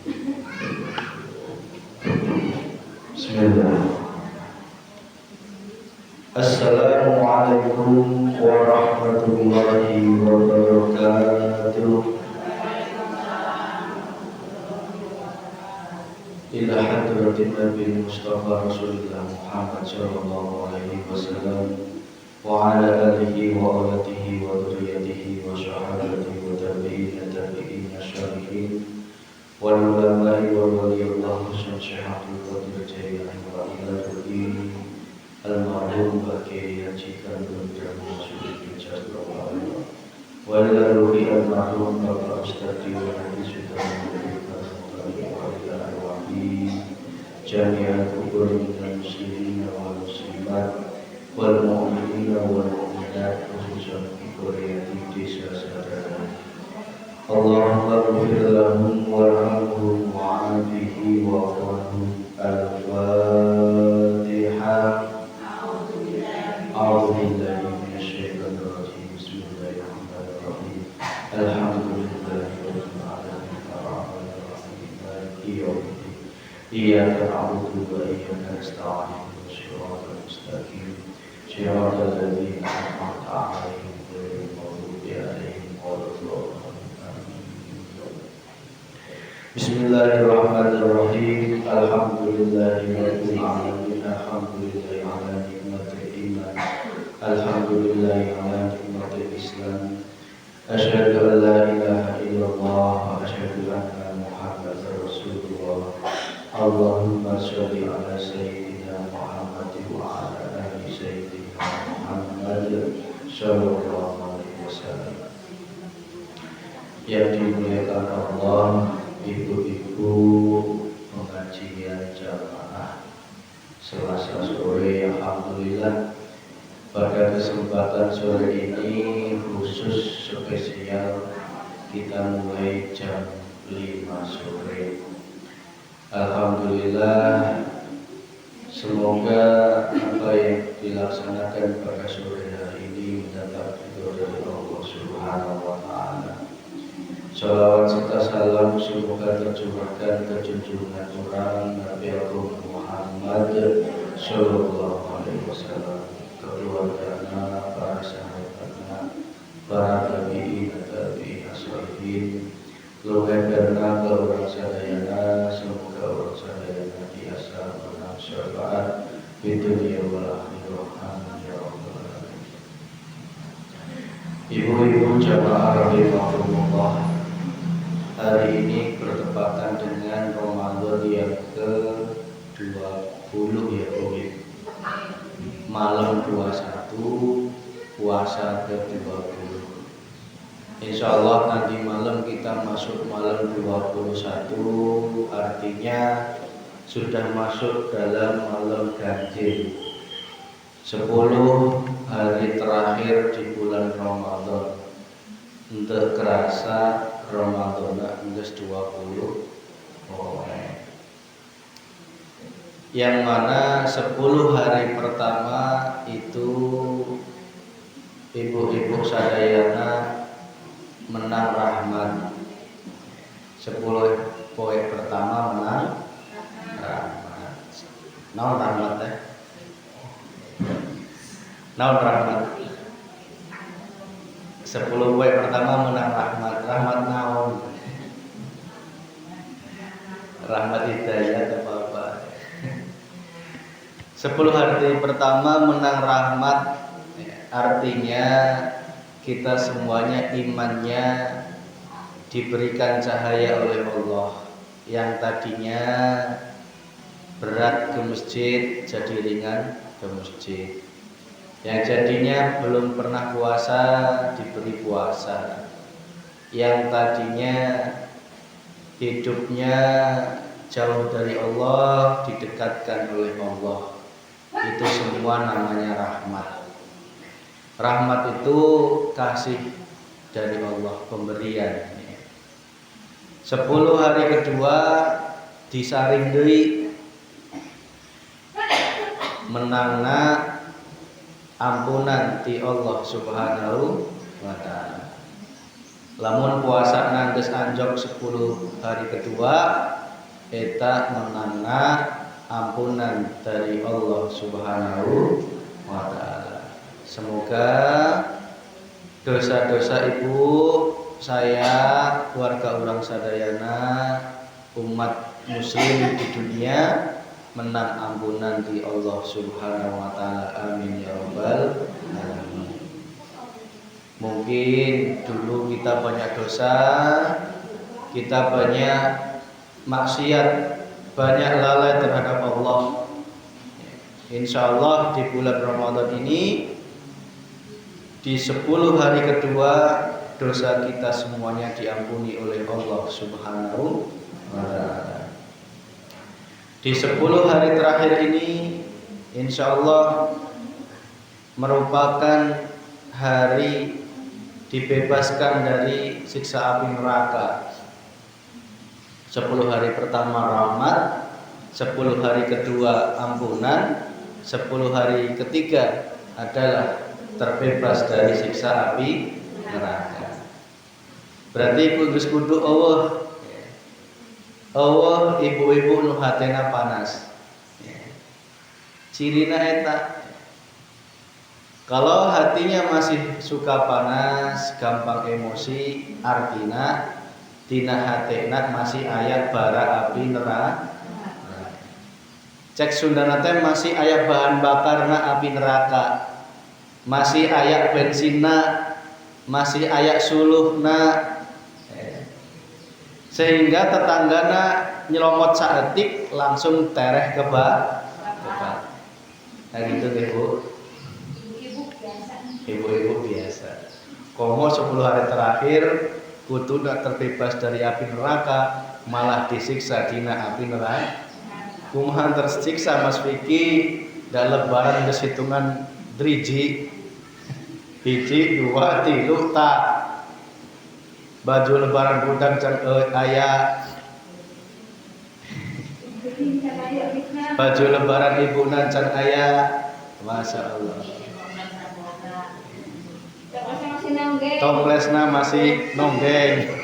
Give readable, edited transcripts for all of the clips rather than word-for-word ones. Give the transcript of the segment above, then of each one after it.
Bismillah. Assalamualaikum warahmatullahi wabarakatuh. Ila hadratin Nabi Mustafa Rasulullah Muhammad sallallahu alaihi wasallam wa ala alihi wa awladihi wa dhurriyyatihi wa sahabatihi wa tabi'in syarihin wal ulama'i wal waliyullah syaikhul qadir jari'an wa ila ruhi al-ma'lum bagi yajikan dan masyarakat jazallah wa ila ruhi al-ma'lum bapak ustadz wa nabi sudah memberikan wa ila arwahi jami'al kubur minal muslimin wal muslimat wal mu'minin wal mu'minat khususan di Korea di desa sadara. Allahumma ighfir lahum warhamhum wa'afihi wa'afwahum. Al-Fatihah. A'udzu billahi minasyaitonir rajim. Bismillahirrahmanirrahim. Alhamdulillahirabbil alamin arrahmanir rahim maliki yaumiddin. Iyyaka na'budu wa iyyaka nasta'in. Shiratal mustaqim. Shiratal ladzina an'amta 'alaihim ghairil maghdubi 'alaihim waladdallin. Bismillahirrahmanirrahim. Alhamdulillahirabbil alamin. Alhamdulillahi 'ala nikmatil iman. Alhamdulillahi 'ala nikmatil islam. Asyhadu an la ilaha illallah wa asyhadu anna Muhammadar Rasulullah. Allahumma sholli ala sayyidina Muhammad wa ala ali sayyidina Muhammad sallallahu alaihi wasallam. Yang dimuliakan Allah, ibu-ibu pengajian jamaah Selasa sore, alhamdulillah pada kesempatan sore ini khusus spesial kita mulai jam 5 sore. Alhamdulillah, semoga apa yang dilaksanakan pada sore hari ini mendapat ridho dari Allah Subhanahu wa taala. Shalawat serta salam semoga tercurahkan ke junjungan orang Nabi Agung Muhammad sallallahu alaihi wasallam, keluarganya, para sahabatnya, para tabi'in as-salihin, keluarganya, ke orang sadayana, semoga orang sadayana biasa menang syafaat di dunia wal akhirah. Amin ya rabbal alamin. Ibu-ibu jamaah rahimahumullah, hari ini bertepatan dengan Ramadan yang ke-20 ya Bu. Malam 21, puasa ke-20. Insya Allah nanti malam kita masuk malam 21, artinya sudah masuk dalam malam ganjil. 10 hari terakhir di bulan Ramadan. Untuk kerasa Ramadan enggak 20. Yang mana 10 hari pertama itu ibu-ibu sadayana menang rahmat. 10 poin pertama menang rahmat. Naon rahmat teh? Naon rahmat? 10 poin pertama menang rahmat. Rahmat naon? Rahmat hidayah apa-apa. 10 hari pertama menang rahmat, artinya kita semuanya imannya diberikan cahaya oleh Allah. Yang tadinya berat ke masjid jadi ringan ke masjid. Yang jadinya belum pernah puasa diberi puasa. Yang tadinya hidupnya jauh dari Allah didekatkan oleh Allah. Itu semua namanya rahmat. Rahmat itu kasih dari Allah, pemberian. 10 hari kedua disaring deui menangna ampunan ti Allah Subhanahu wa taala. Lamun puasa geus anjok 10 hari kedua eta menangna ampunan dari Allah Subhanahu wa taala. Semoga dosa-dosa ibu saya, keluarga orang sadayana, umat muslim di dunia menang ampunan di Allah Subhanahu wa taala. Amin ya rabbal alamin. Mungkin dulu kita banyak dosa, kita banyak maksiat, banyak lalai terhadap Allah. Insya Allah di bulan Ramadan ini, di 10 hari kedua, dosa kita semuanya diampuni oleh Allah Subhanahu wa ta'ala. Di 10 hari terakhir ini, insya Allah merupakan hari dibebaskan dari siksa api neraka. 10 hari pertama rahmat, 10 hari kedua ampunan, 10 hari ketiga adalah terbebas dari siksa api neraka. Berarti kudus kudu Allah. Allah ibu-ibu nu hatena panas. Cirina eta. Kalau hatinya masih suka panas, gampang emosi, artinya dina hatena masih aya bara api neraka. Cek Sundana teh masih aya bahan bakarna api neraka. Masih aya bensinna, masih aya suluhna. Sehingga tetanggana nyelomot saeutik langsung tereh ke bak. Nah gitu deh Bu. Ibu-ibu biasa. Komo 10 hari terakhir kudu terbebas dari api neraka, malah disiksa dina api neraka. Kumaha tersiksa Mas Vicky, da lebaran geus hitungan driji. Hiji, 2, 3 tak. Baju lebaran budak can aya. Baju lebaran ibuna can aya. Masya Allah. Toplesna masih nonggeng.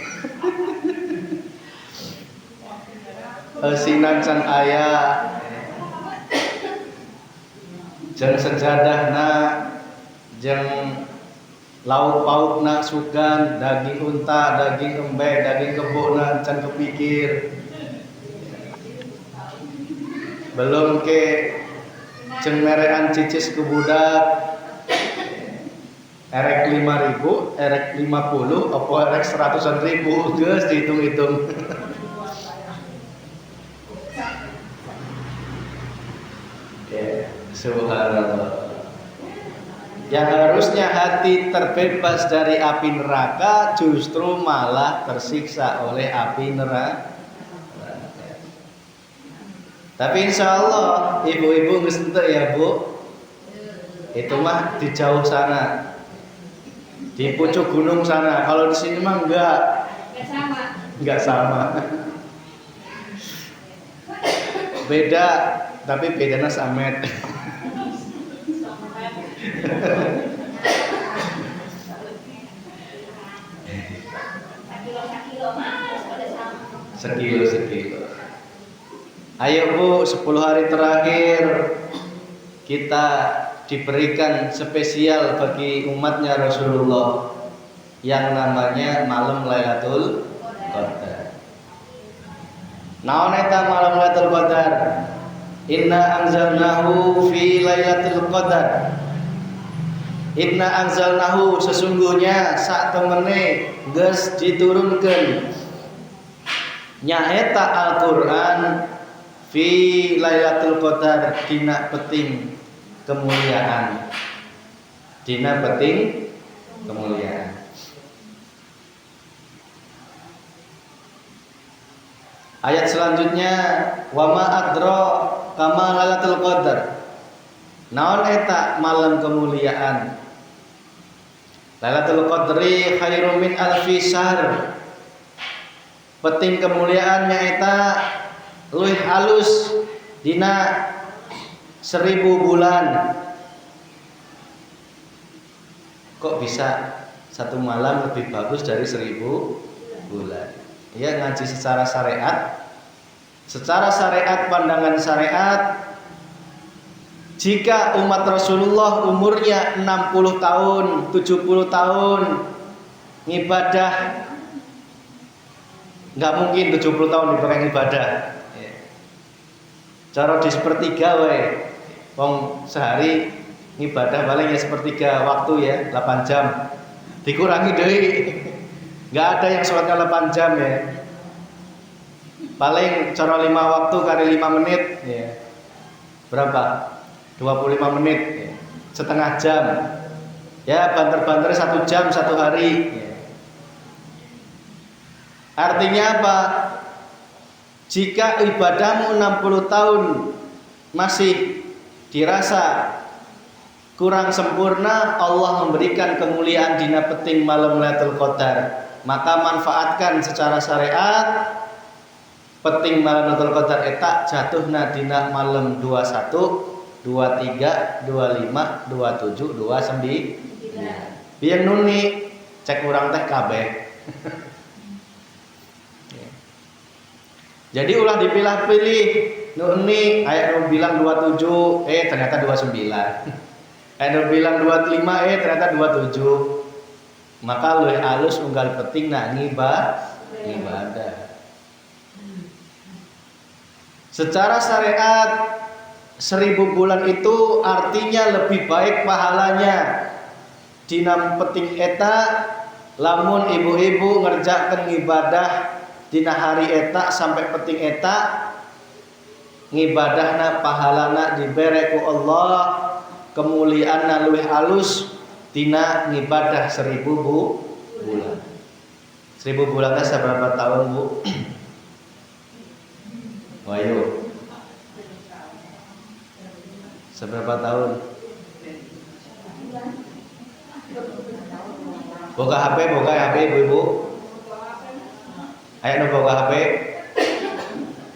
Sinan can aya. Jeung sejadahna, jeung lauk paukna sugan, daging unta, daging embe, daging kebona can kepikir. Belum ke jeung merean cicis ke budak. Erek 5.000, erek 50, apa erek 100-an ribu, geus dihitung-hitung. Ya, subhanallah. Yang harusnya hati terbebas dari api neraka justru malah tersiksa oleh api neraka. Tapi insya Allah ibu-ibu geus teu ya Bu. Itu mah di jauh sana. Di pucuk gunung sana. Kalau di sini mah enggak sama. Enggak sama. Beda, tapi bedanya samet. Sekilo. Ayo Bu, 10 hari terakhir kita diberikan spesial bagi umatnya Rasulullah yang namanya malam Lailatul Qadar. Naon eta malam Lailatul Qadar? Inna anzalnahu fi Lailatul Qadar. Inna anzalnahu, sesungguhnya sak temene geus diturunkeun nyaeta Al-Qur'an fi Lailatul Qadar, dina peting kemuliaan. Dina peting kemuliaan. Ayat selanjutnya, wa ma adra kama Lailatul Qadar. Naon eta malam kemuliaan? Lailatul Qadri khairum min alfi syahr. Peting kemuliaan nyaeta luwih halus dina 1000 bulan. Kok bisa satu malam lebih bagus dari 1000 bulan. Ya, ngaji secara syariat. Secara syariat, pandangan syariat, jika umat Rasulullah umurnya 60 tahun, 70 tahun ngibadah, nggak mungkin 70 tahun dipakai ibadah. Cara di sepertiga wae. Wong sehari ngibadah paling ya sepertiga waktu ya, 8 jam. Dikurangi deui. Nggak ada yang sholatnya 8 jam ya. Paling cara 5 waktu kali 5 menit ya. Berapa? 25 menit ya. Setengah jam. Ya, banter-banter 1 jam 1 hari ya. Artinya apa? Jika ibadahmu 60 tahun masih dirasa kurang sempurna, Allah memberikan kemuliaan dina peting malam Lailatul Qadar. Maka manfaatkan secara syariat peting malam Lailatul Qadar eta jatuhna dina malam 21, 23, 25, 27, 29. Biar nuni cek urang teh kabeh. Jadi ulah dipilah-pilih. Nuni aya nu bilang 27, ternyata 29. Aya nu bilang 25, ternyata 27. Maka leuwih alus unggal peting ibadah. Secara syariat 1000 bulan itu artinya lebih baik pahalanya. Dina peting eta lamun ibu-ibu ngerjakeun ibadah dina hari eta sampai peting eta, ngibadahna pahalana dibere ku Allah, kemuliaanna luwih alus dina ngibadah 1000 bulan. 1000 bulan teh seberapa tahun, Bu? Wayo. Seberapa tahun? Boga HP ibu-ibu. Ayo nu boga HP.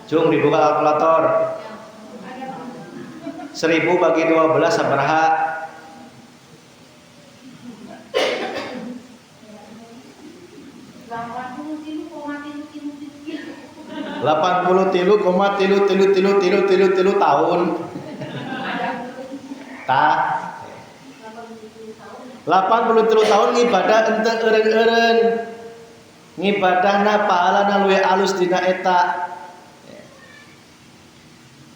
Cung dibuka kalkulator. 1000 bagi 12 sabaraha? 83,333 tahun. Tah 83 tahun ngibadah ente eureun-eureun. Ngibadahna pahalana luwih alus dina eta.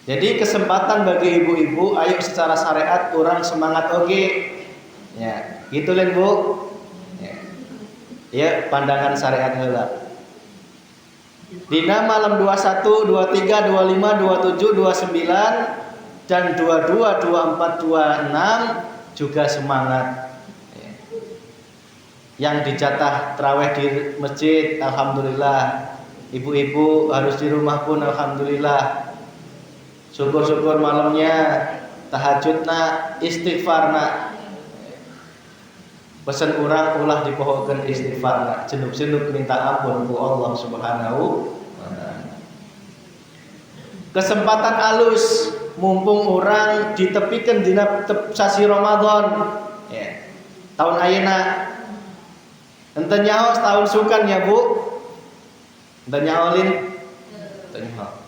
Jadi kesempatan bagi ibu-ibu, ayo secara syariat kurang semangat oge. Ya, gitu len Bu. Ya, pandangan syariat heula. Dina malam 21, 23, 25, 27, 29 dan 22, 24, 26 juga semangat. Yang dijatah tarawih di masjid, alhamdulillah. Ibu-ibu harus di rumah pun alhamdulillah. Syukur-syukur malamnya, tahajudna, istighfarna. Pesan orang ulah dipohokeun istighfarna, jenuh-jenuh minta ampun ku Allah Subhanahu wa taala. Kesempatan alus mumpung orang ditepikeun dina sasi Ramadan. Ya. Tahun ayeuna ente nyaho tahun sukan ya, Bu. Ente nyaholin. Ente nyaho.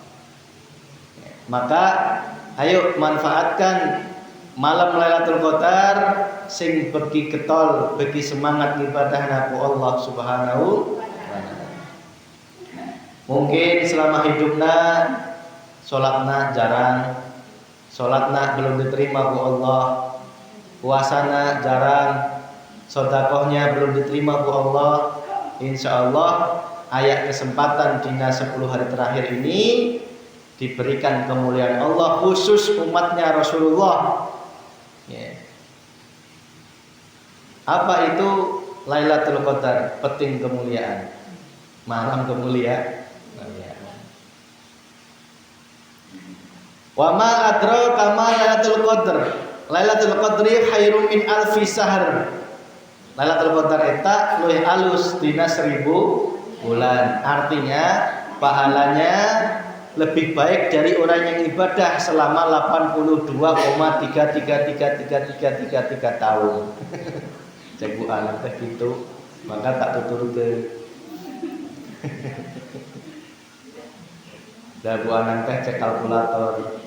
Maka ayo manfaatkan malam Lailatul Qadar sing beki ketol, beki semangat ibadahna ku Allah Subhanahu wa taala. Mungkin selama hidupna salatna jarang, salatna belum diterima ku Allah, puasana jarang, sedekahnya belum diterima ku Allah. Insyaallah aya kesempatan dina 10 hari terakhir ini diberikan kemuliaan Allah khusus umatnya Rasulullah. Ya. Apa itu Lailatul Qadar? Peting kemuliaan, malam kemuliaan. Wa ma adraka ma Lailatul Qadar? Lailatul Qadri khairum min alfi sahr. Lailatul Qadar eta luwih alus dina 1000 bulan. Artinya pahalanya lebih baik dari orang yang ibadah selama 82,33333 tahun. cek bu anak teh gitu maka tak tuturkeun. Da bu anak teh cek kalkulator.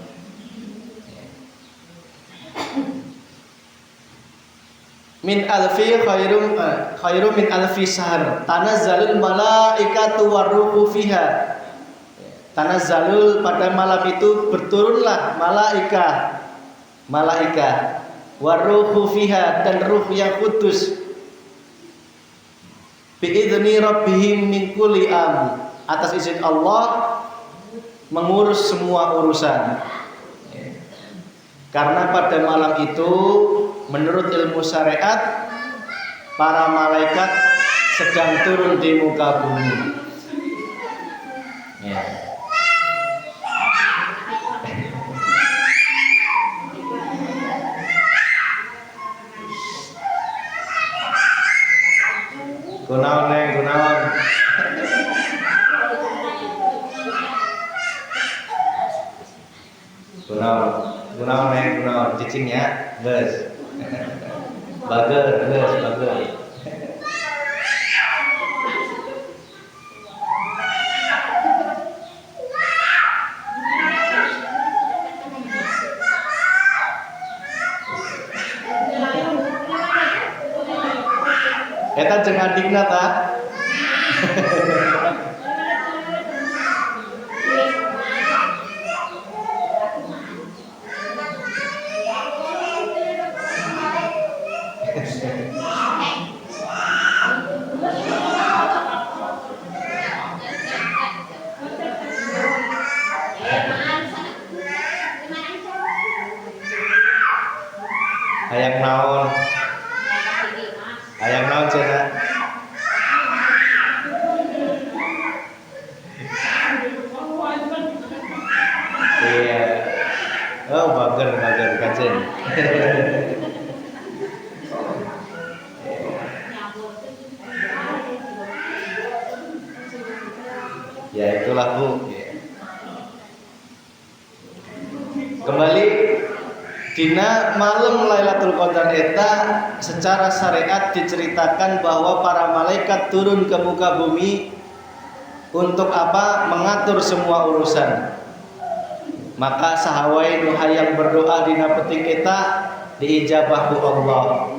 Min alfi khairum min alfi syahr. Tanazzalul malaikatu waruhu fiha. Tanazzalul pada malam itu berturunlah malaika waruhu fiha dan ruh yang kudus biidzni rabbihim min kulli atas izin Allah mengurus semua urusan. Karena pada malam itu menurut ilmu syariat para malaikat sedang turun di muka bumi. Ya. Gunawan. Gunawan cicingnya, guys. Bager. Eta jeung adikna ta. Hayang naon cenah? Iya. Oh, bager kacen. Ya itulah Bu. Kembali dina malam Lailatul Qadar eta secara syariat diceritakan bahwa para malaikat turun ke muka bumi untuk apa? Mengatur semua urusan. Maka sahawai nu hayang berdoa dina penting eta diijabah ku Allah.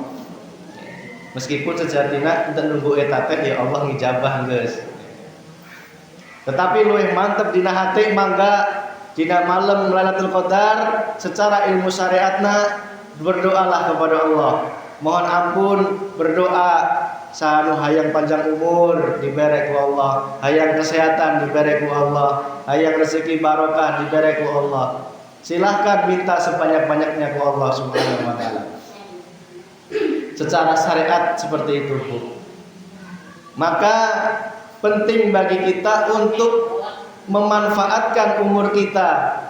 Meskipun sejatinya enten nunggu eta teh ya Allah ngijabah geus. Tetapi luwih mantep dina hati mangga dina malam Lailatul Qadar secara ilmu syariatna berdoalah kepada Allah. Mohon ampun, berdoa sanu hayang panjang umur dibere ku Allah, hayang kesehatan dibere ku Allah, hayang rezeki barokah dibere ku Allah. Silahkan minta sebanyak-banyaknya ku Allah Subhanahu wa taala. Secara syariat seperti itu, Bu. Maka penting bagi kita untuk memanfaatkan umur kita.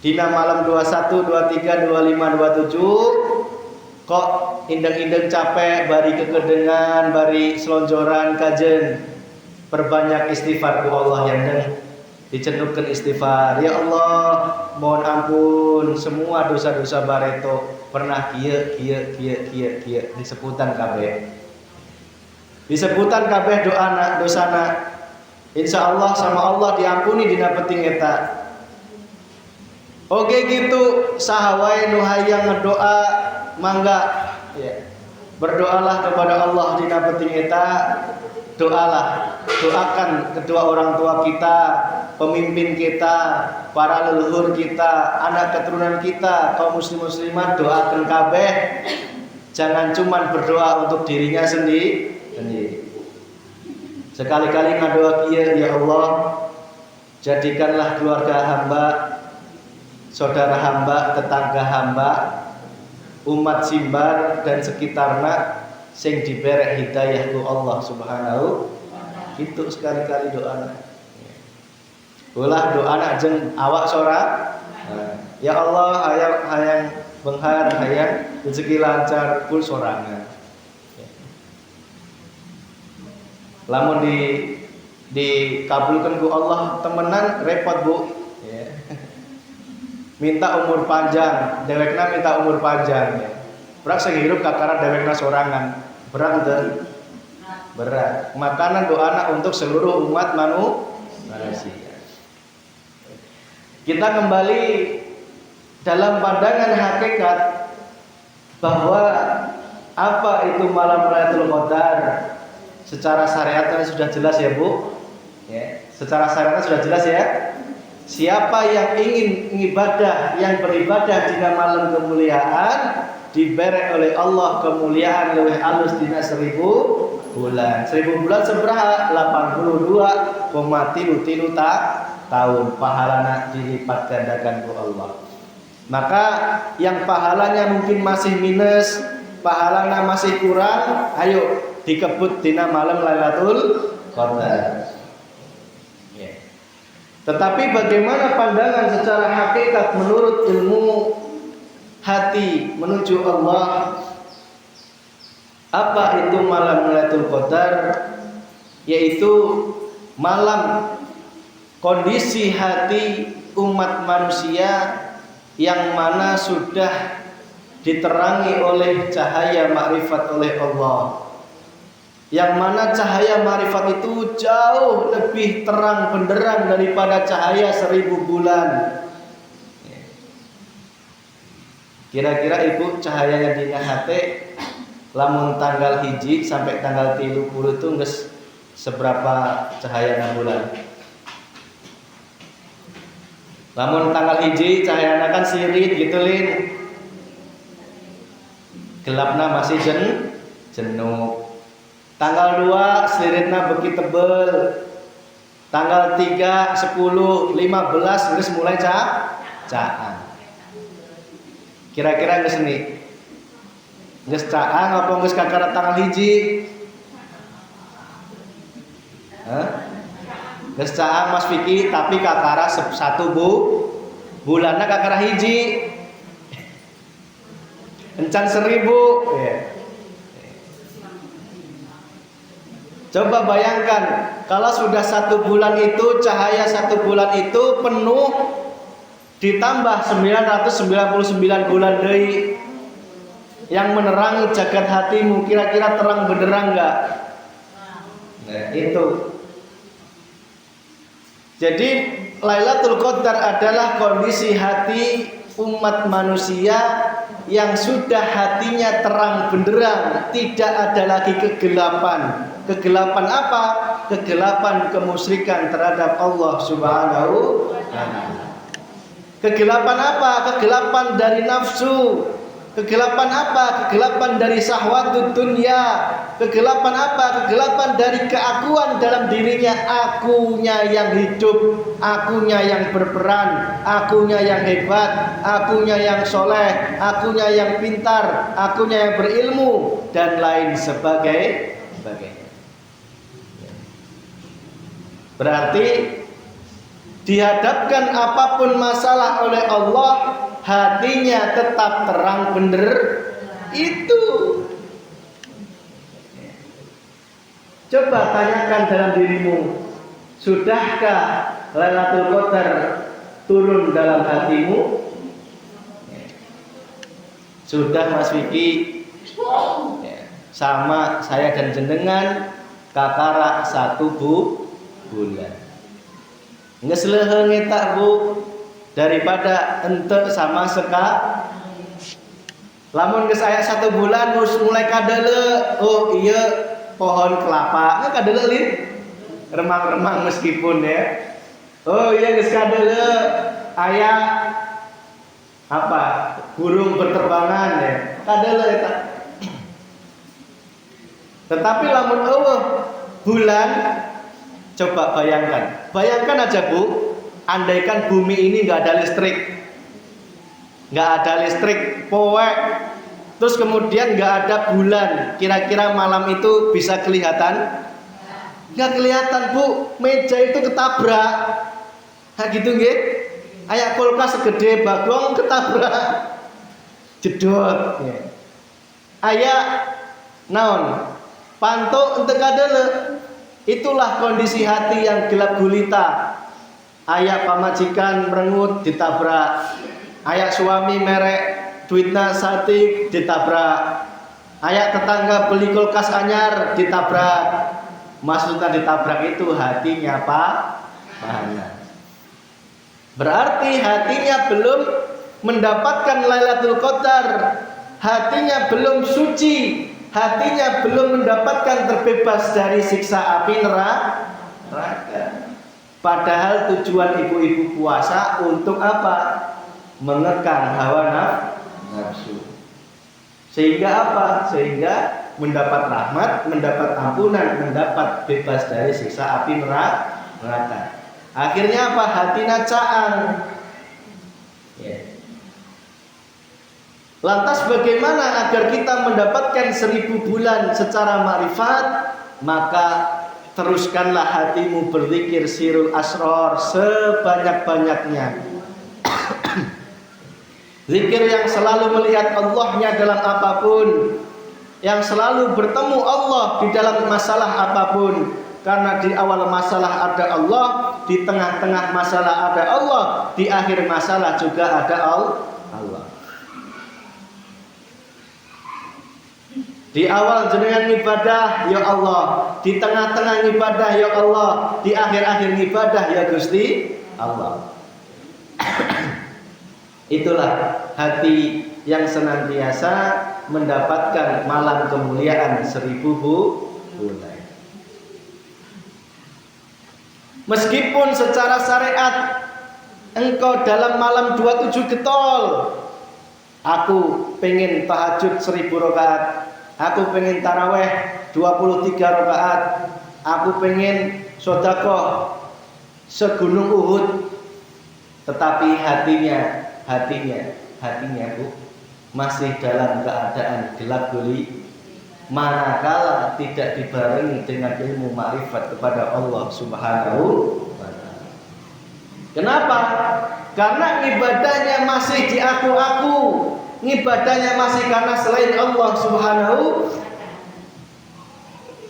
Dina malam 21, 23, 25, 27 kok indeng-indeng capek bari kekedengan, bari selonjoran kajen. Perbanyak istighfar ku Allah yang dicendupkan istighfar. Ya Allah, mohon ampun semua dosa-dosa bareto pernah kieu disebutan kabeh. Disebutan kabeh doana dosana. Insyaallah sama Allah diampuni dina penting eta. Oke gitu sahawai nu hayang ngedoa mangga ya. Berdoalah kepada Allah dina penting eta. Doakan kedua orang tua kita, pemimpin kita, para leluhur kita, anak keturunan kita, kaum muslim muslimat doakan kabeh. Jangan cuman berdoa untuk dirinya sendiri. Sekali-kali ngadoa kieu ya Allah, jadikanlah keluarga hamba, saudara hamba, tetangga hamba, umat Simbar dan sekitarna sing dibere hidayah ku Allah Subhanahu. Itu sekali-kali doana. Ulah doana jeung awak sora. Ya Allah, hayang benghar, hayang rezeki lancar kul sorangan. Lamun dikabulkan ku Allah temenan repot Bu. Minta umur panjang, dewekna minta umur panjang ya. Berak sing hirup kakara dewekna sorangan. Berat enten? Berat. Makanan doa untuk seluruh umat manusia. Kita kembali dalam pandangan hakikat bahwa apa itu malam Lailatul Qadar? Secara syariatnya sudah jelas ya, Bu. Ya, secara syariatnya sudah jelas ya. Siapa yang ingin ibadah, yang beribadah di malam kemuliaan, diberi oleh Allah kemuliaan leuwih alus dina 1000 bulan. 1000 bulan seberapa? 82,33 tahun. Pahalana dilipat gandakan ku Allah. Maka yang pahalanya mungkin masih minus, pahalanya masih kurang, ayo dikebut dina malam Lailatul Qadar. Tetapi bagaimana pandangan secara hakikat menurut ilmu hati menuju Allah? Apa itu malam Lailatul Qadar? Yaitu malam kondisi hati umat manusia yang mana sudah diterangi oleh cahaya makrifat oleh Allah. Yang mana cahaya makrifat itu jauh lebih terang benderang daripada cahaya 1000 bulan. Kira-kira ibu cahayanya dina hati lamun tanggal hiji sampai tanggal 30 itu nges seberapa cahaya bulan? Lamun tanggal hiji cahayana kan sirit gitu lin. Gelapna masih jenuh. Tanggal 2 siritna beki tebel. Tanggal 3, 10, 15 geus mulai caang. Kira-kira geus nih. Geus caang apa geus kakara tanggal hiji? Geus caang Mas Vicky tapi kakara 1 bulanna kakara hiji. Encan 1000 ya. Coba bayangkan kalau sudah 1 bulan itu cahaya 1 bulan itu penuh ditambah 999 bulan deui yang menerangi jagat hatimu, kira-kira terang benderang enggak? Nah, itu. Jadi Lailatul Qadar adalah kondisi hati umat manusia yang sudah hatinya terang benderang, tidak ada lagi kegelapan. Kegelapan apa? Kegelapan kemusyrikan terhadap Allah Subhanahu wa ta'ala. Kegelapan apa? Kegelapan dari nafsu. Kegelapan apa? Kegelapan dari syahwatud dunya. Kegelapan apa? Kegelapan dari keakuan dalam dirinya. Akunya yang hidup, akunya yang berperan, akunya yang hebat, akunya yang soleh, akunya yang pintar, akunya yang berilmu, dan lain sebagainya. Berarti dihadapkan apapun masalah oleh Allah, hatinya tetap terang bener. Itu coba tanyakan dalam dirimu, sudahkah Lailatul Qadar turun dalam hatimu? Sudah Mas Vicky? Sama saya dan jenengan kakara 1 bulan. Nges leuheung eta Bu, daripada ente sama lamun geus aya 1 bulan geus mulai kadeule, oh iya pohon kelapa nggak kadeule lin remang-remang meskipun ya, oh iya geus kadeule aya apa burung berterbangan ya kadeule eta. Tetapi lamun eueuh bulan, coba bayangkan aja Bu, andaikan bumi ini nggak ada listrik, poek, terus kemudian nggak ada bulan, kira-kira malam itu bisa kelihatan? Nggak kelihatan Bu, meja itu ketabrak, nah gitu nggih, aya kulkas segede bagong ketabrak, jedot, aya naon, pantuk untuk kadeule. Itulah kondisi hati yang gelap gulita. Aya pamajikan merengut ditabrak, aya suami merek duitna satik ditabrak. Ayak tetangga beli kulkas anyar ditabrak. Maksudnya ditabrak itu hatinya panas. Berarti hatinya belum mendapatkan Lailatul Qadar, hatinya belum suci, hatinya belum mendapatkan terbebas dari siksa api neraka. Padahal tujuan ibu-ibu puasa untuk apa? Mengekang hawa nafsu. Sehingga apa? Sehingga mendapat rahmat, mendapat ampunan, mendapat bebas dari siksa api neraka. Akhirnya apa? Hatinya caang. Lantas bagaimana agar kita mendapatkan 1000 bulan secara makrifat? Maka teruskanlah hatimu berzikir sirul asror sebanyak-banyaknya. Zikir yang selalu melihat Allahnya dalam apapun, yang selalu bertemu Allah di dalam masalah apapun. Karena di awal masalah ada Allah, di tengah-tengah masalah ada Allah, di akhir masalah juga ada Allah. Di awal jenengan ibadah ya Allah, di tengah-tengah ibadah ya Allah, di akhir-akhir ibadah ya Gusti Allah. Itulah hati yang senantiasa mendapatkan malam kemuliaan 1000 bulan. Meskipun secara syariat engkau dalam malam 27 getol, aku pengen tahajud 1000 rakaat, aku pengen taraweh 23 rakaat, aku pengen sedekah segunung Uhud, tetapi hatinya Bu masih dalam keadaan gelap guli, manakala tidak dibarengi dengan ilmu ma'rifat kepada Allah Subhanahu wa ta'ala. Kenapa? Karena ibadahnya masih di aku-aku, ibadahnya masih karena selain Allah Subhanahu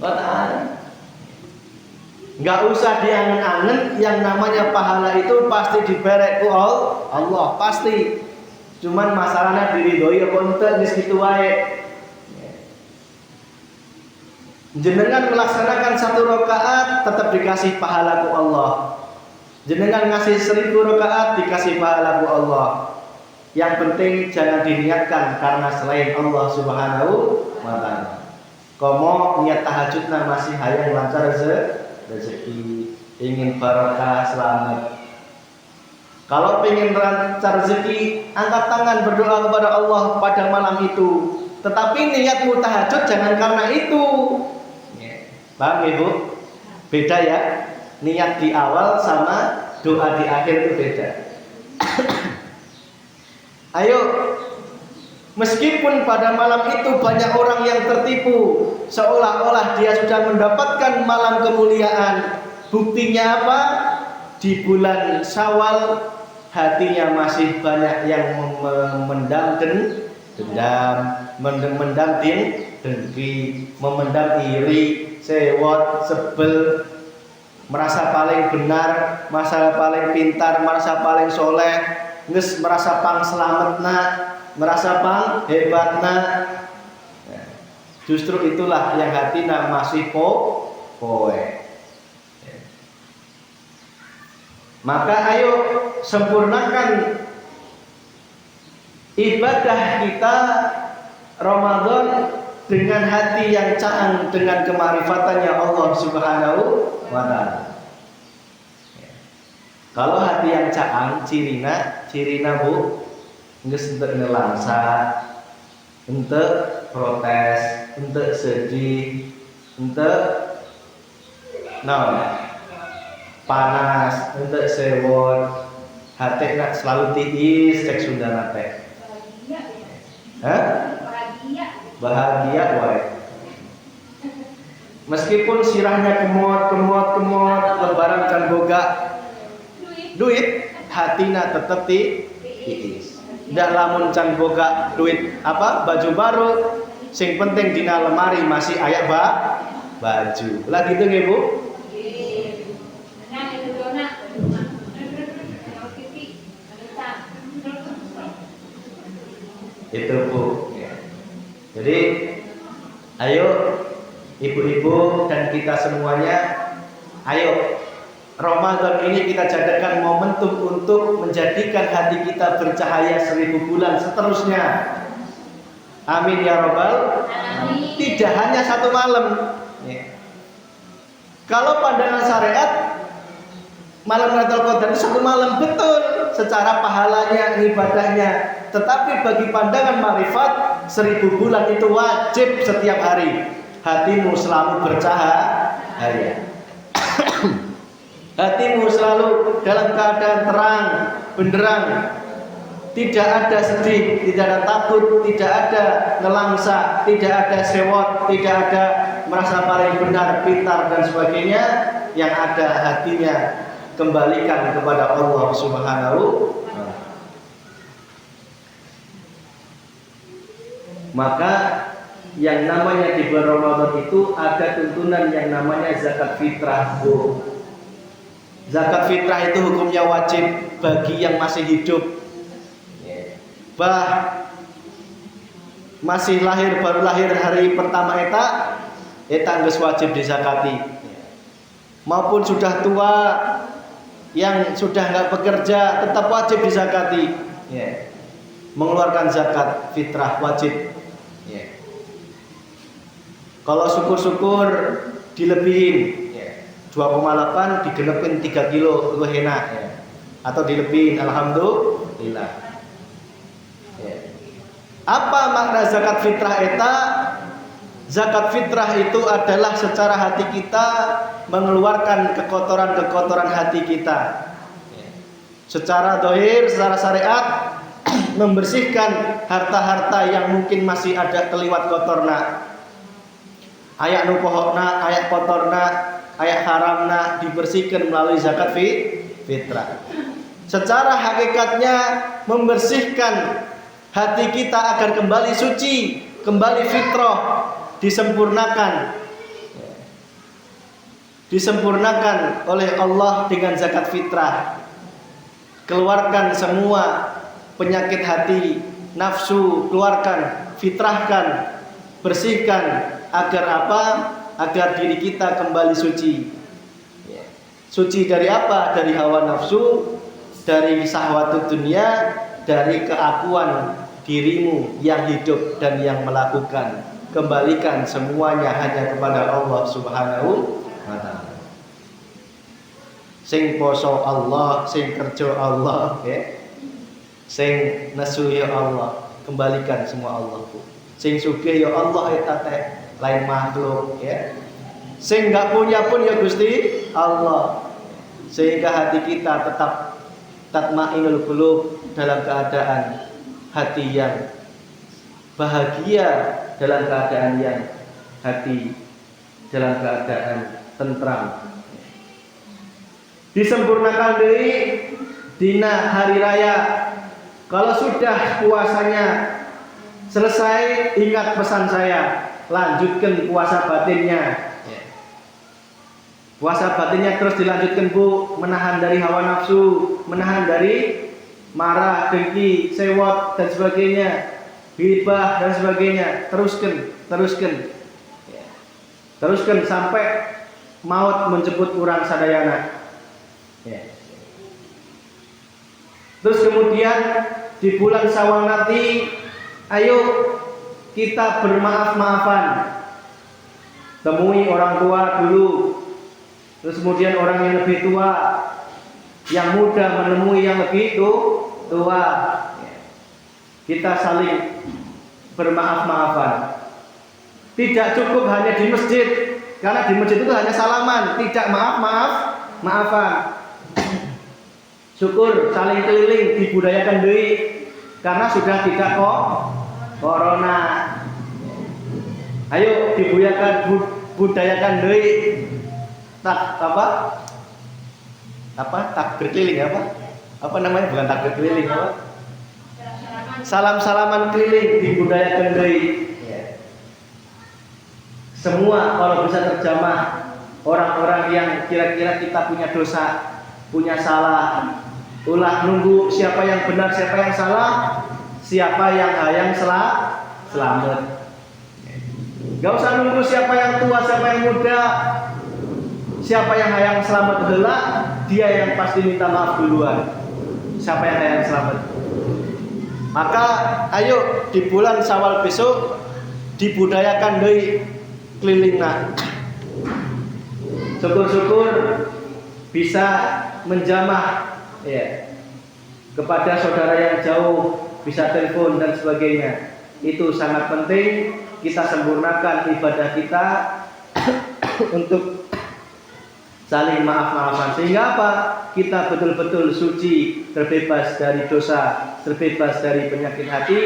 wa ta'ala. Enggak usah diangen-angen, yang namanya pahala itu pasti diberek ku Allah, pasti. Cuman masalahnya diridhoi apa ente geus kitu wae. Jenengan melaksanakan 1 rakaat tetap dikasih pahala ku Allah. Jenengan ngasih 1000 rakaat dikasih pahala ku Allah. Yang penting jangan diniatkan karena selain Allah Subhanahu wa ta'ala. Komo niat tahajudna masih hayang lancar rezeki, ingin barokah selamat. Kalau ingin lancar rezeki, angkat tangan berdoa kepada Allah pada malam itu. Tetapi niatmu tahajud jangan karena itu. Paham Ibu? Beda ya. Niat di awal sama doa di akhir itu beda. Ayo, meskipun pada malam itu banyak orang yang tertipu, seolah-olah dia sudah mendapatkan malam kemuliaan. Buktinya apa? Di bulan Syawal hatinya masih banyak yang memendam dendam, memendam dengki, memendam iri, sewot, sebel, merasa paling benar, merasa paling pintar, merasa paling soleh, nges merasa pang selametna, merasa pang hebatna. Justru itulah yang hatina masih poe. Maka ayo sempurnakan ibadah kita Ramadan dengan hati yang caang dengan kemarifatannya Allah Subhanahu wa ta'ala. Kalau hati yang caang cirina Bu, geus henteu nelangsa, henteu protes, henteu sedih, henteu panas, henteu sewot, hatena selalu tiis cek Sundana teh. Bahagia wae. Meskipun sirahnya kemot, lebaran kan boga duit, hatina tetep tiis. Ndak lamun can boga duit baju baru, sing penting dina lemari masih aya baju. Lah gitu nggih Bu? Itu Bu. Ya. Jadi ayo ibu-ibu dan kita semuanya, ayo Ramadan ini kita jadikan momentum untuk menjadikan hati kita bercahaya 1000 bulan seterusnya. Amin ya Rabbal. Amin. Tidak hanya satu malam. Ya. Kalau pandangan syariat malam Lailatul Qadar itu satu malam, betul secara pahalanya, ibadahnya. Tetapi bagi pandangan marifat 1000 bulan itu wajib setiap hari hatimu selalu bercahaya. Hatimu selalu dalam keadaan terang, benderang. Tidak ada sedih, tidak ada takut, tidak ada nelangsa, tidak ada sewot, tidak ada merasa paling benar, pintar dan sebagainya. Yang ada hatinya kembalikan kepada Allah Subhanahu wa Ta'ala. Maka yang namanya di bulan Ramadan itu ada tuntunan yang namanya zakat fitrah. Zakat fitrah itu hukumnya wajib bagi yang masih hidup. Masih lahir, baru lahir hari pertama eta geus wajib dizakati. Maupun sudah tua yang sudah nggak bekerja tetap wajib dizakati. Mengeluarkan zakat fitrah wajib. Kalau syukur-syukur dilebihin 2,8 digenepin 3 kilo lu enak atau dilebihin, alhamdulillah. Apa makna zakat fitrah eta? Zakat fitrah itu adalah secara hati kita mengeluarkan kekotoran-kekotoran hati kita. Secara dohir, secara syariat membersihkan harta-harta yang mungkin masih ada keliwat kotorna. Ayak nupohokna, ayak kotorna, ayak haramna dibersihkan melalui zakat fitrah. Secara hakikatnya membersihkan hati kita agar kembali suci, kembali fitrah, disempurnakan oleh Allah dengan zakat fitrah. Keluarkan semua penyakit hati, nafsu, keluarkan, fitrahkan, bersihkan. Agar apa? Agar diri kita kembali suci. Suci dari apa? Dari hawa nafsu, dari syahwat dunia, dari keakuan dirimu yang hidup dan yang melakukan. Kembalikan semuanya hanya kepada Allah Subhanahu wa Ta'ala. Sing poso Allah, sing kerja Allah, sing nesu ya Allah, kembalikan semua Allah. Sing sugih ya Allah eta teh lain makhluk Sing enggak punya pun ya Gusti Allah. Sehingga hati kita tetap tatmainul qulub, dalam keadaan hati yang bahagia, dalam keadaan yang hati dalam keadaan tentram. Disempurnakan dari dina hari raya. Kalau sudah puasanya selesai, ingat pesan saya, lanjutkan puasa batinnya. Puasa batinnya terus dilanjutkan Bu, menahan dari hawa nafsu, menahan dari marah, dengki, sewot dan sebagainya, ghibah dan sebagainya. Teruskan sampai maut menjemput urang sadayana. Terus kemudian di bulan Syawal nanti, ayo kita bermaaf-maafan. Temui orang tua dulu. Terus kemudian orang yang lebih tua, yang muda menemui yang lebih tua. Kita saling bermaaf-maafan. Tidak cukup hanya di masjid, karena di masjid itu hanya salaman, tidak maafan. Syukur saling keliling, dibudayakan deui karena sudah tidak corona. Ayo budayakan deui takbir keliling apa namanya, bukan takbir keliling salam-salaman keliling dibudayakan deui. Semua kalau bisa terjamah orang-orang yang kira-kira kita punya dosa, punya salah, ulah nunggu siapa yang benar siapa yang salah, siapa yang hayang selamat. Gak usah nunggu siapa yang tua, siapa yang muda, siapa yang hayang selamat heula, dia yang pasti minta maaf duluan. Siapa yang hayang selamat? Maka ayo di bulan Syawal besok dibudayakan deui kelilingna. Syukur-syukur bisa menjamah ya kepada saudara yang jauh, bisa telepon dan sebagainya. Itu sangat penting kita sempurnakan ibadah kita untuk saling maaf-maafan, sehingga apa? Kita betul-betul suci, terbebas dari dosa, terbebas dari penyakit hati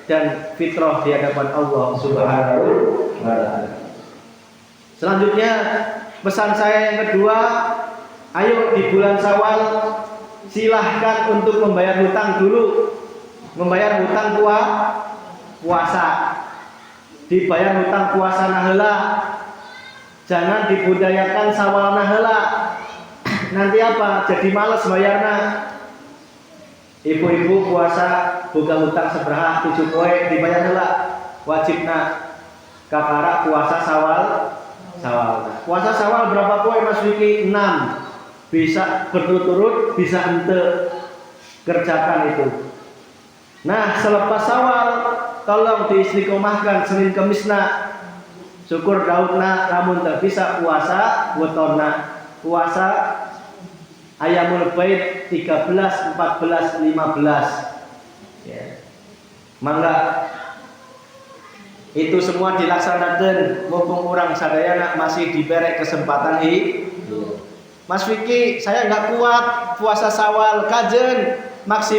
dan fitrah di hadapan Allah Subhanahu wa taala. Selanjutnya pesan saya yang kedua, ayo di bulan Syawal silahkan untuk membayar hutang dulu. Membayar hutang puasa. Dibayar hutang puasa naheula. Jangan dibudayakan Syawal naheula. Nanti apa? Jadi males bayarna. Ibu-ibu puasa boga hutang sabaraha 7 poe dibayar heula. Wajibna kakara puasa Syawal. Puasa Syawal berapa poe Mas Wiki? 6. Bisa berturut-turut, bisa ente kerjakan itu. Nah, selepas Syawal tolong diistiqomahkan Senin Kemisna. Syukur Daudna namun tak bisa puasa wetonna. Puasa Ayamul Bait 13, 14, 15. Ya. Mangga itu semua dilaksanakan mumpung orang sadayana masih diberi kesempatan Mas Vicky, saya nggak kuat puasa Syawal, kajen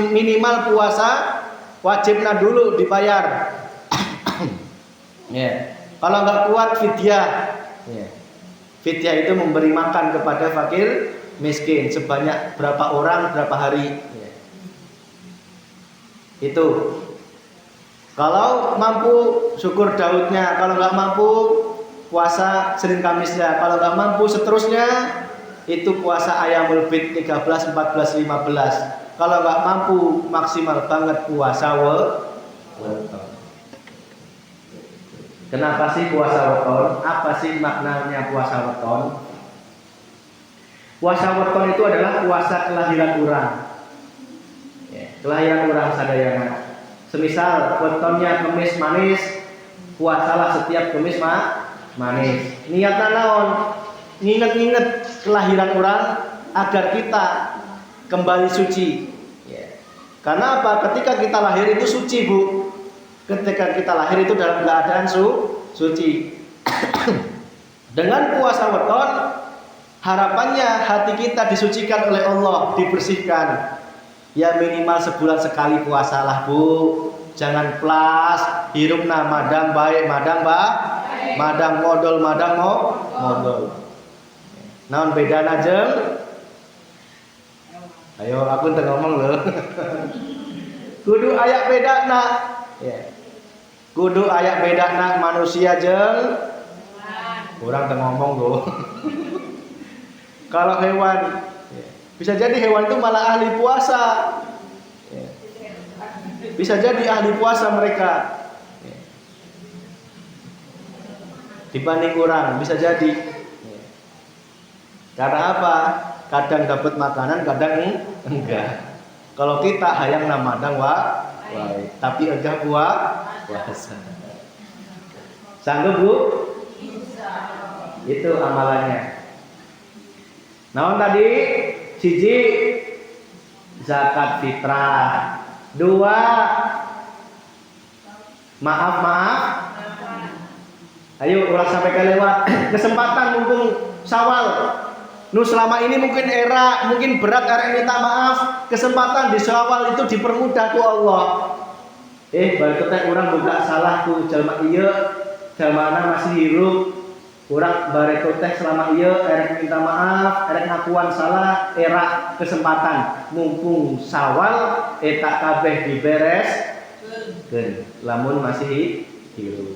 minimal puasa wajibnya dulu dibayar. Yeah. Kalau nggak kuat fidyah. Yeah. Fidyah itu memberi makan kepada fakir miskin sebanyak berapa orang berapa hari. Yeah. Itu. Kalau mampu syukur Daudnya, kalau nggak mampu puasa Senin Kamisnya, kalau nggak mampu seterusnya itu puasa Ayamul Bait 13, 14, 15. Kalau nggak mampu maksimal banget puasa weton. Kenapa sih puasa weton? Apa sih maknanya puasa weton? Puasa weton itu adalah puasa kelahiran orang. Kelahiran orang sadayana. Semisal wetonnya Kemis manis, puasalah setiap Kemis manis. Niatna naon? Nginget-nginget kelahiran orang agar kita kembali suci. Karena apa? Ketika kita lahir itu suci, Bu. Ketika kita lahir itu dalam keadaan suci. Dengan puasa weton, harapannya hati kita disucikan oleh Allah, dibersihkan. Ya minimal sebulan sekali puasalah, Bu. Jangan plus, hirupna madang baik, madang modal, modal. Naon bedana jeung? Ayo aku teu ngomong lho. Kudu aya bedana. Ya. Kudu aya bedana manusia jeung urang teu ngomong lho. Kalau hewan bisa jadi hewan itu malah ahli puasa. Ya. Bisa jadi ahli puasa mereka. Ya. Dibanding orang bisa jadi. Karena apa? Kadang dapat makanan, kadang enggak. Kalau kita hayang namadang tapi enggak puasa. Sanggup, Bu? Itu amalannya. Naon tadi? Siji zakat fitrah. 2 maaf. Ayo ulah sampai kelewat kesempatan mumpung Syawal. Selama ini mungkin mungkin berat era minta maaf. Kesempatan di Syawal itu dipermudah ku Allah. Balik ketek orang buka salah ku jalma ieu, jalmana masih hirup. Urang bare teh selama ieu erek minta maaf, erek ngakuan salah, era kesempatan mumpung Syawal eta kabeh diberes keun. Lamun masih hirup.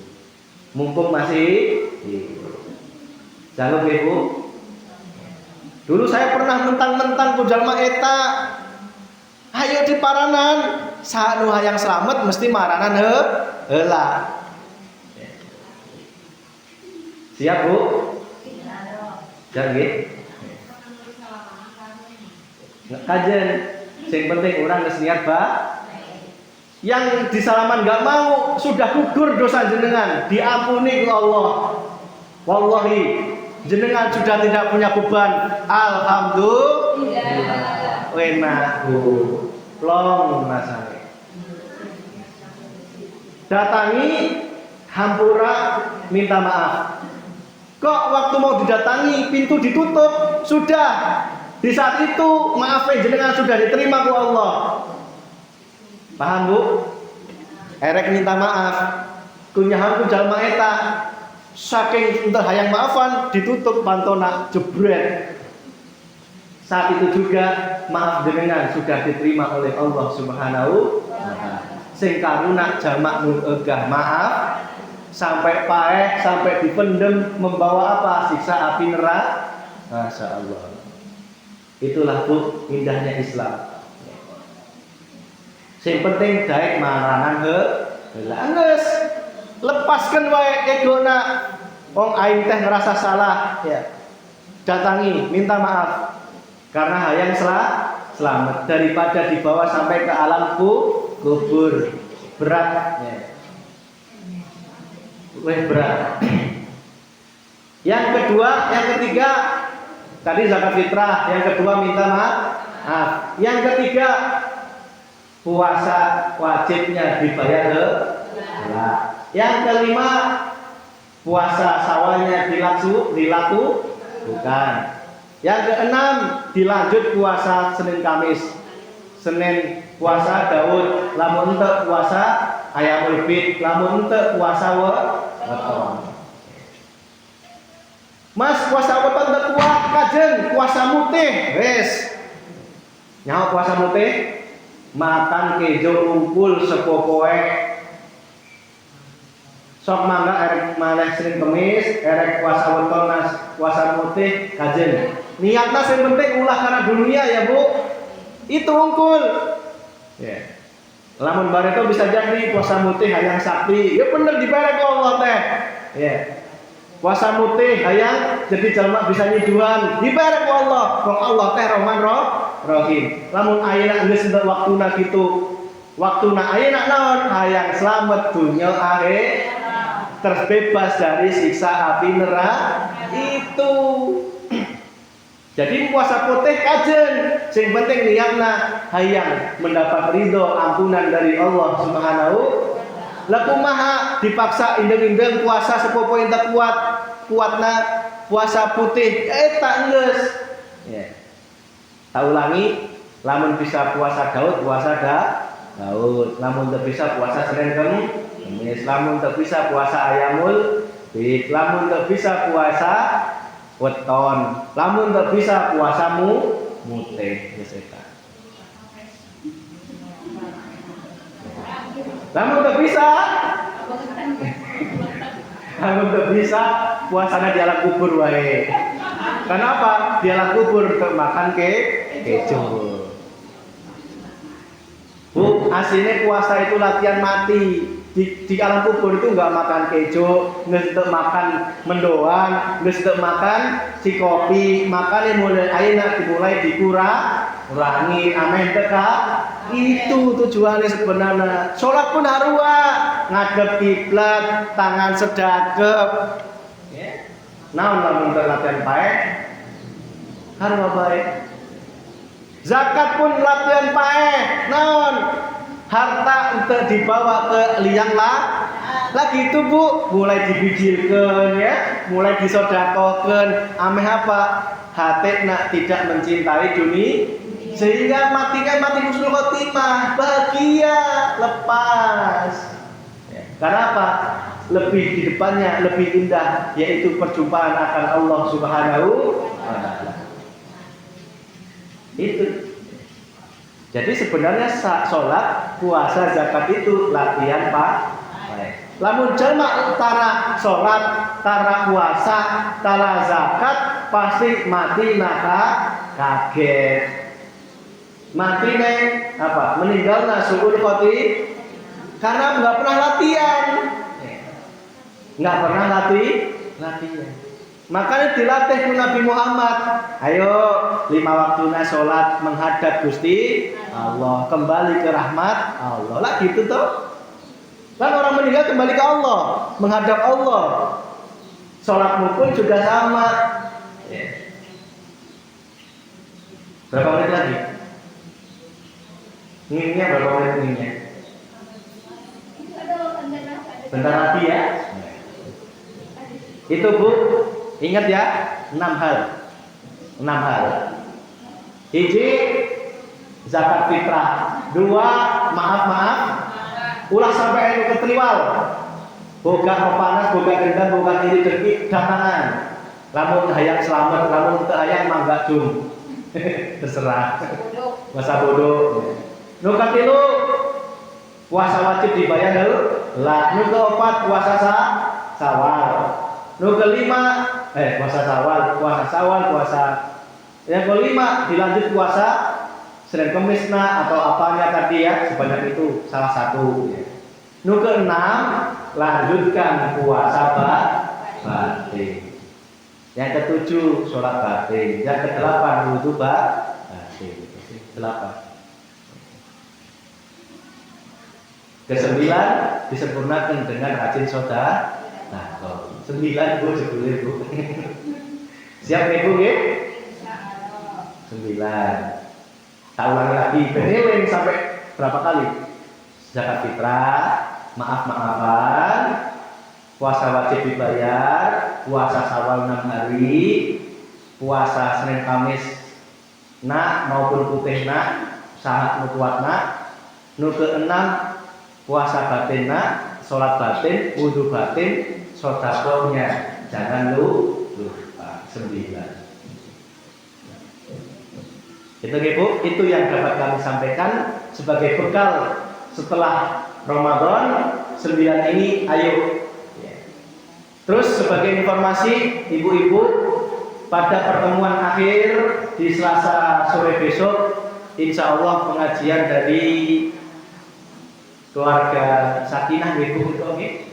Mumpung masih hirup. Jangan Ibu. Dulu saya pernah mentang-mentang ku jalma eta. ayo di paranan sanu hayang selamat mesti maranan heula. Siap Bu? Siap nggih? Kajen, yang penting orang geus niat yang di salaman gak mau sudah gugur dosa jenengan, diampuni ku Allah. Wallahi jenengan sudah tidak punya beban. Alhamdulillah. Enak Bu. Plong rasane. Datangi hampura minta maaf. Kok waktu mau didatangi pintu ditutup? Sudah. Di saat itu maafin jenengan sudah diterima ku Allah. Paham Bu? Erek minta maaf. Kunyahanku jalma eta. Saking entah hayang maafan ditutup pantona jebret. Saat itu juga maaf jenengan sudah diterima oleh Allah Subhanahu wa taala. Sing karuna jamak nun egah maaf sampai paeh sampai dipendem membawa apa? Siksa api neraka. Masya Allah. Itulah Bu indahnya Islam. Sing penting daek maranan heula geus lepaskeun wae egona. Wong aing teh ngerasa salah ya. Datangi minta maaf karena hayang selamat daripada dibawa sampai ke alam kubur. Berat ya. Berat. Yang kedua, yang ketiga tadi zakat fitrah, yang kedua minta maaf. Yang ketiga puasa wajibnya dibayar Yang kelima puasa sawahnya dilakukan. Yang keenam dilanjut puasa Senin Kamis. Senin puasa Daud, lamun teu puasa Ayamul Bid, lamun teu puasa weton. Mas puasa weton teu kuat kajen puasa mutih wes. Nyaho puasa mutih? Makan kejo rumpul sepopoe. Sok mangga erek maneh Senin Kemis, erek puasa weton mas puasa mutih kajen. Niatna sing penting ulah karena dunia ya Bu. Itu unggul. Ya. Lamun bareto bisa jadi puasa mutih hayang sakti. Ya bener dibarek Allah teh. Ya. Puasa mutih hayang jadi jalma bisa nyiduan. Dibarek Allah. Wong Allah teh Rahman Rahim. Lamun ayeuna geus teu waktuna kitu. Waktuna ayeuna naon? Hayang slamet dunya akhirat. Terbebas dari siksa api neraka itu. Jadi puasa putih kajen, sing penting niatna hayang mendapat ridho ampunan dari Allah Subhanahu. Lah kumaha dipaksa indeng-indeng puasa sepopo enta kuatna puasa putih eta geus. Ya. Tak ulangi, lamun bisa puasa Daud, Daud. Lamun teu bisa puasa Senin Kamis, lamun teu bisa puasa Ayamul Bid, lamun teu bisa puasa weton, lamun teu bisa puasamu mutih geus eta. Lamun teu bisa puasana di alam kubur wae. Kenapa? Di alam kubur teu makan kejo. Bu, aslinya puasa itu latihan mati. Di alam kubur itu enggak makan kejo, enggak makan mendoan, enggak makan si kopi, makan mulai ayeuna dimulai dikurangi amen teka. Itu tujuannya sebenarnya. Salat pun harua ngadep kiblat, tangan sedekep. Naon lamun latihan baik? Harua baik. Zakat pun latihan baik. Naon? Harta untuk dibawa ke liang lagi itu Bu, mulai dibijilkan ya, mulai disodakohkan. Ameh apa? Hatena tidak mencintai dunia, sehingga matinya mati husnul khotimah, bahagia, lepas. Karena apa? Lebih di depannya lebih indah, yaitu perjumpaan akan Allah Subhanahu wa taala. Itu. Jadi sebenarnya sholat, puasa, zakat itu latihan baik. Lamun jalma tara sholat, tara puasa, tara zakat pasti mati naka kaget. Mati nih apa? Meninggal nasuul khoti karena nggak pernah latihan. Nggak pernah latihan. Makanya dilatih ku Nabi Muhammad. Ayo 5 waktuna sholat menghadap Gusti Allah, kembali ke rahmat Allah. Lah gitu toh. Kan orang meninggal kembali ke Allah, menghadap Allah. Sholatmu pun juga sama. Berapa menit lagi? Nginnya berapa menit nginnya? Bentar lagi ya. Itu Bu, ingat ya, 6 hal. 6 hal. 1, zakat fitrah. 2, maaf. Ulah sampai anu ketriwal. Boga panas, boga gendang, boga kiri dengki datangan. Lamun hayang selamat, lamun teu hayang mangga jum. Terserah. Masa bodoh. Nu katilu puasa wajib dibayar dulu. Lah nu keempat puasa Sawal. Nu kelima puasa Sawal. Yang kelima dilanjut puasa Senin Kamis atau apanya tadi ya, sebanyak itu salah satu. Nu keenam lanjutkan puasa batin. Yang ketujuh sholat batin. Yang kedelapan wudu batin. 8. Kesembilan disempurnakan dengan rajin sedekah. Nah, 9 Bu sebelum Bu. Siap Ibu nggih? 9. Tak ulangi lagi, beneling sampai berapa kali? Zakat fitrah, maaf-maafan, puasa wajib dibayar, puasa Syawal 6 hari, puasa Senin Kamis maupun putih sahat kuat nu keenam puasa batin sholat batin, wudu batin, sedekahnya jangan lupa. 9. Itu Bu, itu yang dapat kami sampaikan sebagai bekal setelah Ramadan 9 ini. Ayo. Terus sebagai informasi ibu-ibu, pada pertemuan akhir di Selasa sore besok, insya Allah pengajian dari keluarga Sakinah Ibu untuk ini,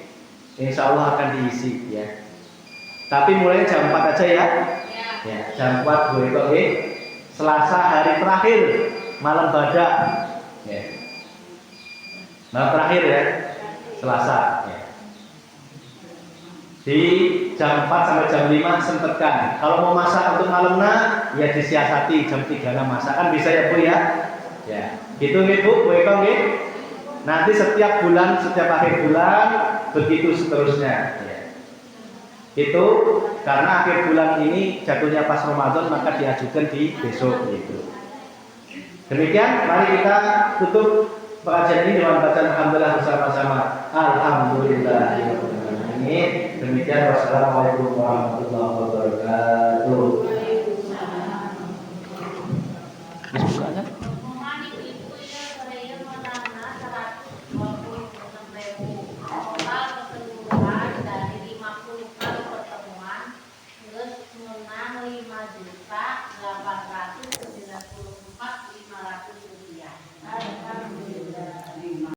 insya Allah akan diisi ya. Tapi mulai jam 4 aja ya. Ya, jam 4 Bu Eko Selasa hari terakhir malam badak. Ya. Malam terakhir ya. Selasa ya. Di jam 4 sampai jam 5 sempatkan. Kalau mau masak untuk malamnya ya disiasati jam 3 masak kan bisa ya Bu ya. Ya. Gitu nih Bu Eko nggih. Nanti setiap bulan, setiap akhir bulan begitu seterusnya. Ya. Itu karena akhir bulan ini jatuhnya pas Ramadan maka diajukan di besok gitu. Demikian, mari kita tutup pengajian ini dengan bacaan alhamdulillah bersama-sama. Alhamdulillahirabbil alamin. Demikian, wassalamualaikum warahmatullahi wabarakatuh.